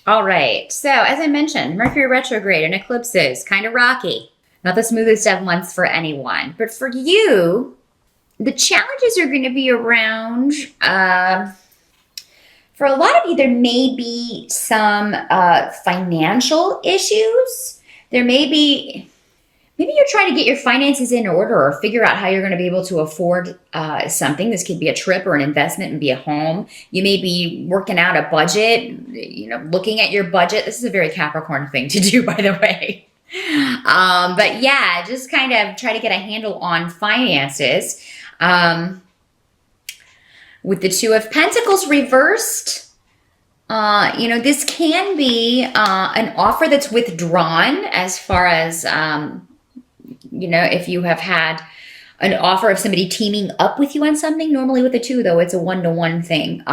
All right. So as I mentioned, Mercury retrograde and eclipses, kind of rocky. Not the smoothest of months for anyone. But for you, the challenges are going to be around, for a lot of you, there may be some financial issues. There may be, maybe you're trying to get your finances in order or figure out how you're going to be able to afford something. This could be a trip or an investment and be a home. You may be working out a budget, looking at your budget. This is a very Capricorn thing to do, by the way. But yeah, just kind of try to get a handle on finances. With the Two of Pentacles reversed, this can be an offer that's withdrawn as far as, if you have had an offer of somebody teaming up with you on something. Normally with the two, though, it's a one-to-one thing.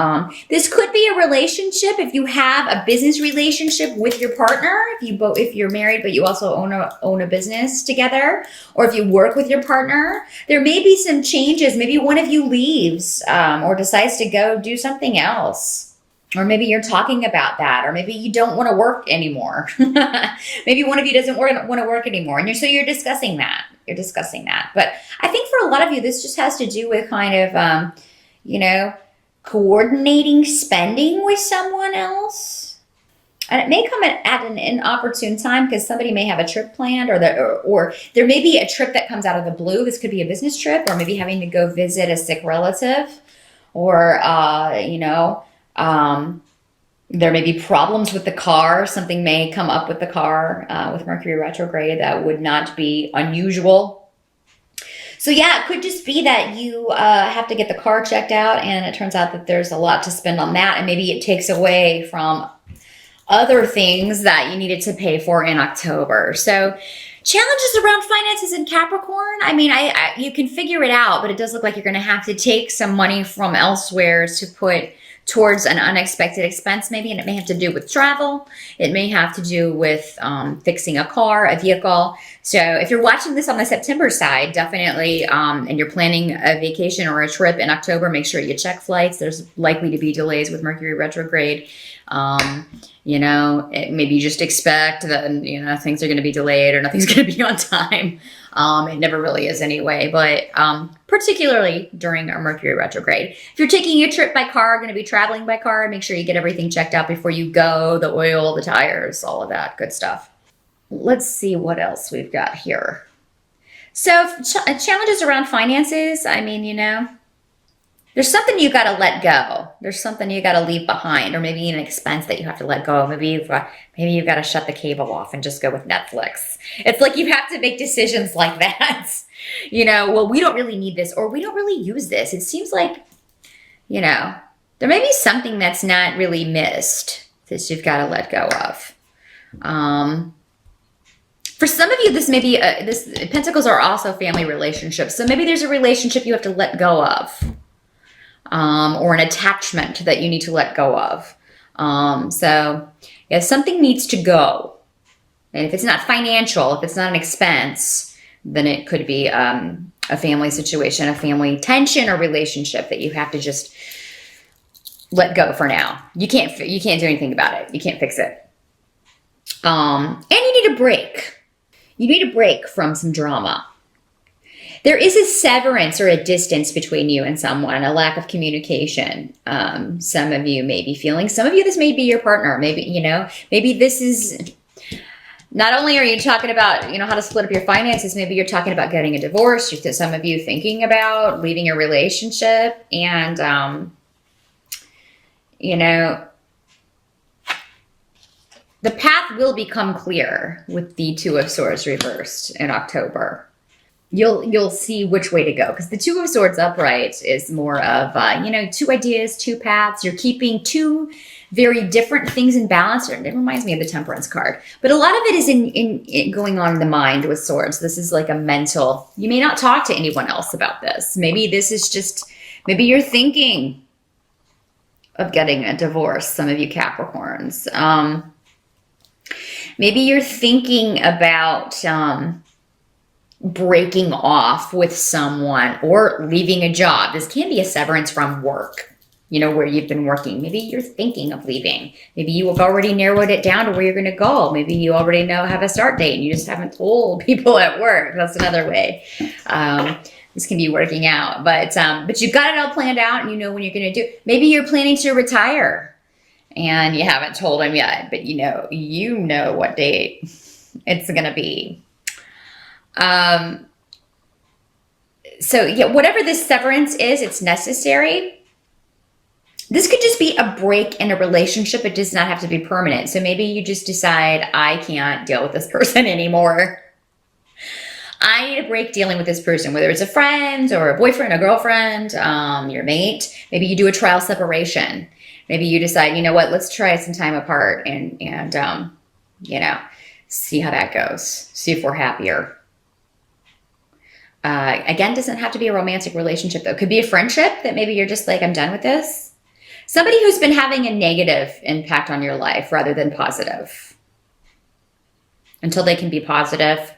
This could be a relationship if you have a business relationship with your partner, if you're married but you also own a business together, or if you work with your partner. There may be some changes. Maybe one of you leaves or decides to go do something else. Or maybe you're talking about that, or maybe you don't want to work anymore. Maybe one of you doesn't want to work anymore, and you're discussing that. You're discussing that. But I think for a lot of you, this just has to do with kind of, coordinating spending with someone else. And it may come at an inopportune time because somebody may have a trip planned, or there may be a trip that comes out of the blue. This could be a business trip, or maybe having to go visit a sick relative, or, there may be problems with the car. Something may come up with the car with Mercury retrograde that would not be unusual. So yeah, it could just be that you have to get the car checked out, and it turns out that there's a lot to spend on that, and maybe it takes away from other things that you needed to pay for in October. So challenges around finances in Capricorn. I mean, you can figure it out, but it does look like you're going to have to take some money from elsewhere to put towards an unexpected expense maybe, and it may have to do with travel. It may have to do with fixing a car, a vehicle. So if you're watching this on the September side, definitely, and you're planning a vacation or a trip in October, make sure you check flights. There's likely to be delays with Mercury retrograde. Maybe you just expect that, things are going to be delayed or nothing's going to be on time. It never really is anyway, but particularly during our Mercury retrograde. If you're taking a trip by car, going to be traveling by car, make sure you get everything checked out before you go, the oil, the tires, all of that good stuff. Let's see what else we've got here. So challenges around finances, there's something you got to let go. There's something you got to leave behind, or maybe an expense that you have to let go. Maybe you've got to shut the cable off and just go with Netflix. It's like you have to make decisions like that. Well, we don't really need this, or we don't really use this. It seems like, there may be something that's not really missed that you've got to let go of. For some of you, this may be, Pentacles are also family relationships. So maybe there's a relationship you have to let go of. Or an attachment that you need to let go of. Something needs to go. And if it's not financial, if it's not an expense, then it could be a family situation, a family tension or relationship that you have to just let go for now. You can't do anything about it. You can't fix it. And you need a break. You need a break from some drama. There is a severance or a distance between you and someone, a lack of communication. Some of you may be feeling, some of you, this may be your partner. Maybe, maybe this is, not only are you talking about, how to split up your finances, maybe you're talking about getting a divorce. Some of you thinking about leaving a relationship, and, the path will become clear with the Two of Swords reversed in October. You'll see which way to go, because the Two of Swords upright is more of, two ideas, two paths. You're keeping two very different things in balance. It reminds me of the Temperance card. But a lot of it is in going on in the mind with swords. This is like a mental, you may not talk to anyone else about this. Maybe this is just, maybe you're thinking of getting a divorce, some of you Capricorns. Maybe you're thinking about breaking off with someone or leaving a job. This can be a severance from work. where you've been working. Maybe you're thinking of leaving. Maybe you have already narrowed it down to where you're going to go. Maybe you already have a start date and you just haven't told people at work. That's another way. This can be working out, but you've got it all planned out and you know when you're going to do. Maybe you're planning to retire and you haven't told them yet, but you know what date it's going to be. So yeah, whatever this severance is, it's necessary. This could just be a break in a relationship. It does not have to be permanent. So maybe you just decide, I can't deal with this person anymore. I need a break dealing with this person, whether it's a friend or a boyfriend, a girlfriend, your mate. Maybe you do a trial separation. Maybe you decide, you know what, let's try some time apart and see how that goes. See if we're happier. Again, doesn't have to be a romantic relationship, though. It could be a friendship that maybe you're just like, I'm done with this. Somebody who's been having a negative impact on your life rather than positive. Until they can be positive,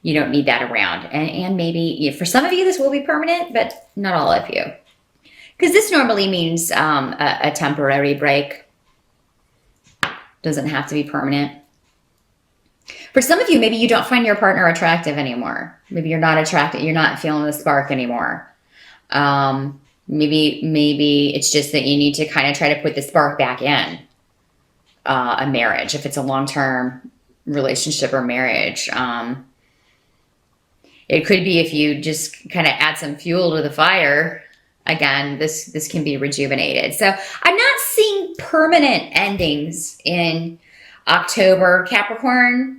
you don't need that around. And maybe for some of you, this will be permanent, but not all of you. Because this normally means a temporary break. Doesn't have to be permanent. For some of you, maybe you don't find your partner attractive anymore. Maybe you're not attracted. You're not feeling the spark anymore. Maybe it's just that you need to kind of try to put the spark back in a marriage, if it's a long-term relationship or marriage. It could be if you just kind of add some fuel to the fire. Again, this can be rejuvenated. So I'm not seeing permanent endings in October, Capricorn.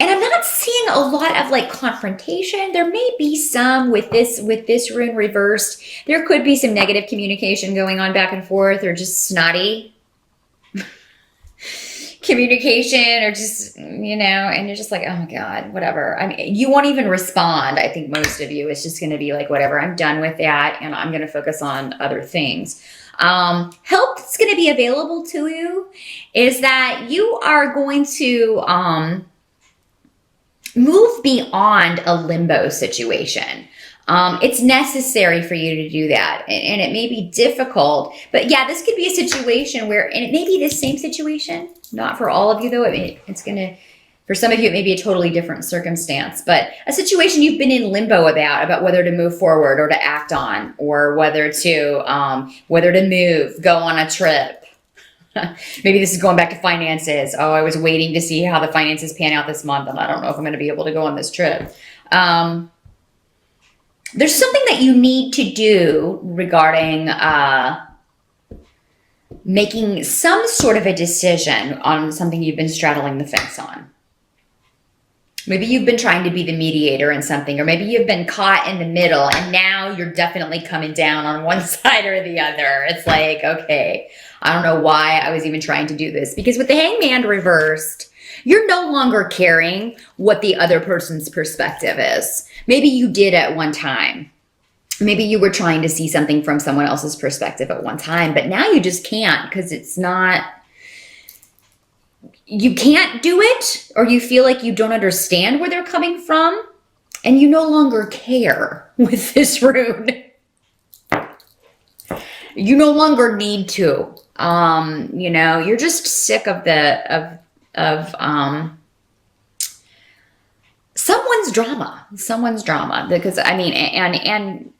And I'm not seeing a lot of like confrontation. There may be some with this rune reversed. There could be some negative communication going on back and forth, or just snotty communication, or just, and you're just like, oh my God, whatever. I mean, you won't even respond. I think most of you, it's just going to be like, whatever, I'm done with that. And I'm going to focus on other things. Help that's going to be available to you is that you are going to, move beyond a limbo situation. It's necessary for you to do that. And it may be difficult, but yeah, this could be a situation where, and it may be the same situation, not for all of you though. For some of you, it may be a totally different circumstance, but a situation you've been in limbo about whether to move forward or to act on, or whether to move, go on a trip. Maybe this is going back to finances. Oh, I was waiting to see how the finances pan out this month, and I don't know if I'm going to be able to go on this trip. There's something that you need to do regarding making some sort of a decision on something you've been straddling the fence on. Maybe you've been trying to be the mediator in something, or maybe you've been caught in the middle and now you're definitely coming down on one side or the other. It's like, okay, I don't know why I was even trying to do this, because with the Hangman reversed, you're no longer caring what the other person's perspective is. Maybe you did at one time. Maybe you were trying to see something from someone else's perspective at one time, but now you just can't, because you can't do it, or you feel like you don't understand where they're coming from, and you no longer care with this rune. You no longer need to. You're just sick of someone's drama, because and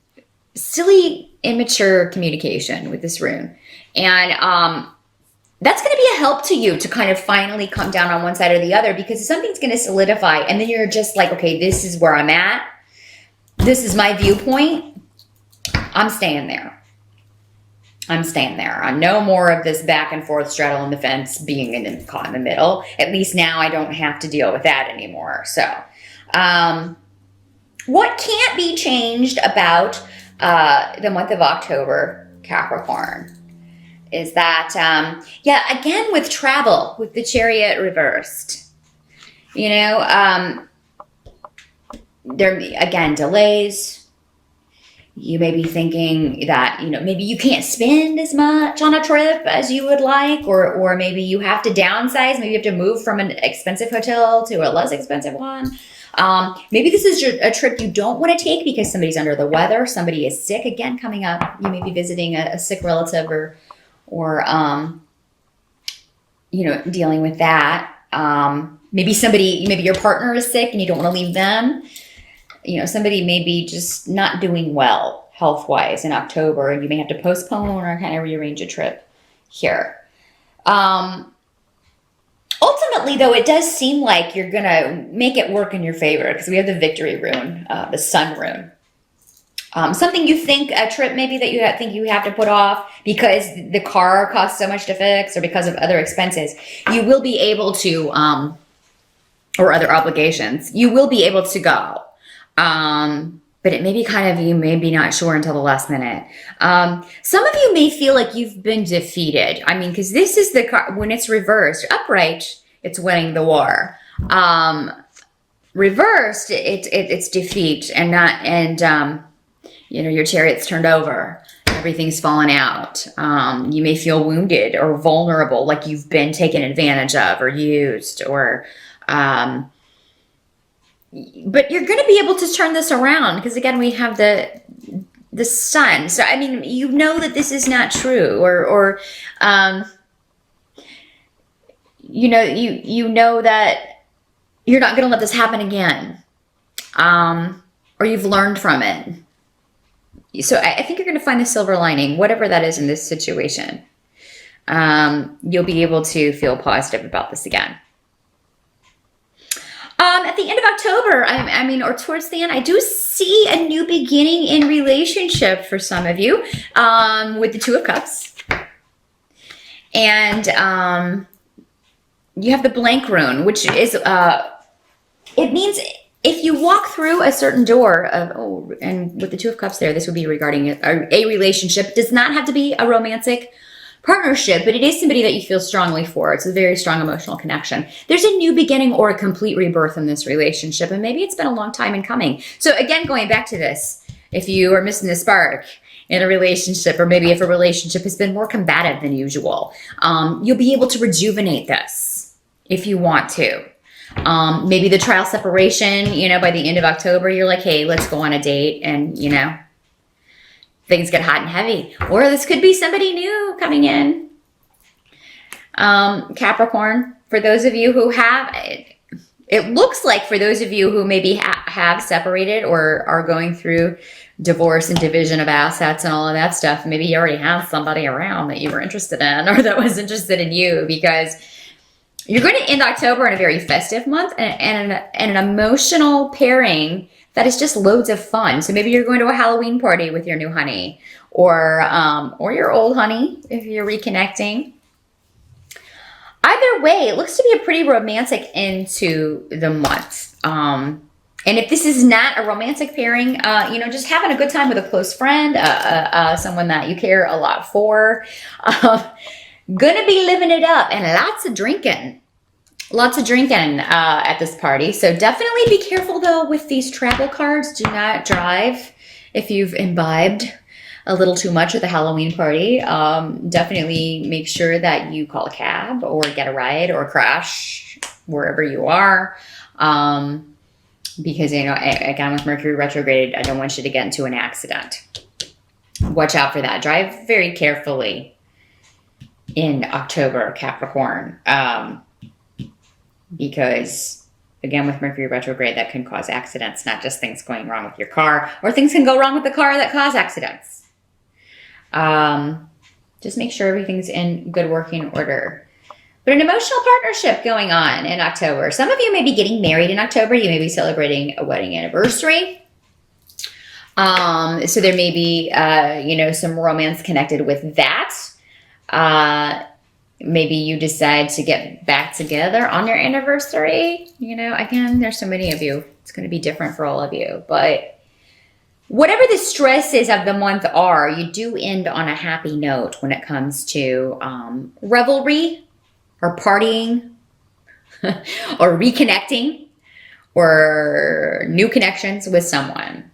silly, immature communication with this rune. And that's going to be a help to you to kind of finally come down on one side or the other, because something's going to solidify, and then you're just like, okay, this is where I'm at. This is my viewpoint. I'm staying there. I'm no more of this back and forth straddling the fence, being caught in the middle. At least now I don't have to deal with that anymore. So, what can't be changed about the month of October, Capricorn, is that, again, with travel, with the Chariot reversed, there, again, delays. You may be thinking that, maybe you can't spend as much on a trip as you would like, or maybe you have to downsize. Maybe you have to move from an expensive hotel to a less expensive one. Maybe this is a trip you don't want to take because somebody's under the weather, somebody is sick. Again, coming up, you may be visiting a sick relative or you know, dealing with that. Maybe your partner is sick and you don't want to leave them. You know, somebody may be just not doing well health-wise in October, and you may have to postpone or kind of rearrange a trip here. Ultimately, though, it does seem like you're going to make it work in your favor because we have the victory rune, the sun rune. Something you think, a trip maybe that you think you have to put off because the car costs so much to fix or because of other expenses, you will be able to, or other obligations, you will be able to go. But it may be kind of, you may be not sure until the last minute. Some of you may feel like you've been defeated. I mean, because this is the car, when it's reversed, upright, it's winning the war. Reversed, it's defeat and not, and, you know, your chariot's turned over. Everything's fallen out. You may feel wounded or vulnerable, like you've been taken advantage of or used or, but you're going to be able to turn this around because, again, we have the sun. So, I mean, you know that this is not true or you know that you're not going to let this happen again, or you've learned from it. So I think you're going to find the silver lining, whatever that is in this situation. You'll be able to feel positive about this again. At the end of October, I mean, or towards the end, I do see a new beginning in relationship for some of you, with the Two of Cups. And you have the blank rune, which is, it means if you walk through a certain door of, and with the Two of Cups there, this would be regarding a relationship. It does not have to be a romantic partnership, but it is somebody that you feel strongly for. It's a very strong emotional connection. There's a new beginning or a complete rebirth in this relationship, and maybe it's been a long time in coming. So again, going back to this, if you are missing the spark in a relationship, or maybe if a relationship has been more combative than usual, you'll be able to rejuvenate this if you want to. Maybe the trial separation, you know, by the end of October, you're like, hey, let's go on a date, and, you know, things get hot and heavy. Or this could be somebody new coming in. Capricorn, for those of you who have, it looks like for those of you who maybe have separated or are going through divorce and division of assets and all of that stuff, maybe you already have somebody around that you were interested in or that was interested in you, because you're going to end October in a very festive month and an emotional pairing that is just loads of fun. So maybe you're going to a Halloween party with your new honey, or your old honey if you're reconnecting. Either way, it looks to be a pretty romantic end to the month. And if this is not a romantic pairing, you know, just having a good time with a close friend, someone that you care a lot for, gonna be living it up, and lots of drinking. Lots of drinking at this party. So definitely be careful, though, with these travel cards. Do not drive if you've imbibed a little too much at the Halloween party. Definitely make sure that you call a cab or get a ride or crash wherever you are. Because, you know, again, with Mercury retrograde, I don't want you to get into an accident. Watch out for that. Drive very carefully in October, Capricorn. Because, again, with Mercury retrograde, that can cause accidents, not just things going wrong with your car, or things can go wrong with the car that cause accidents. Just make sure everything's in good working order. But an emotional partnership going on in October. Some of you may be getting married in October. You may be celebrating a wedding anniversary. So there may be, you know, some romance connected with that. Maybe you decide to get back together on your anniversary. You know, again, there's so many of you. It's going to be different for all of you. But whatever the stresses of the month are, you do end on a happy note when it comes to revelry or partying or reconnecting or new connections with someone.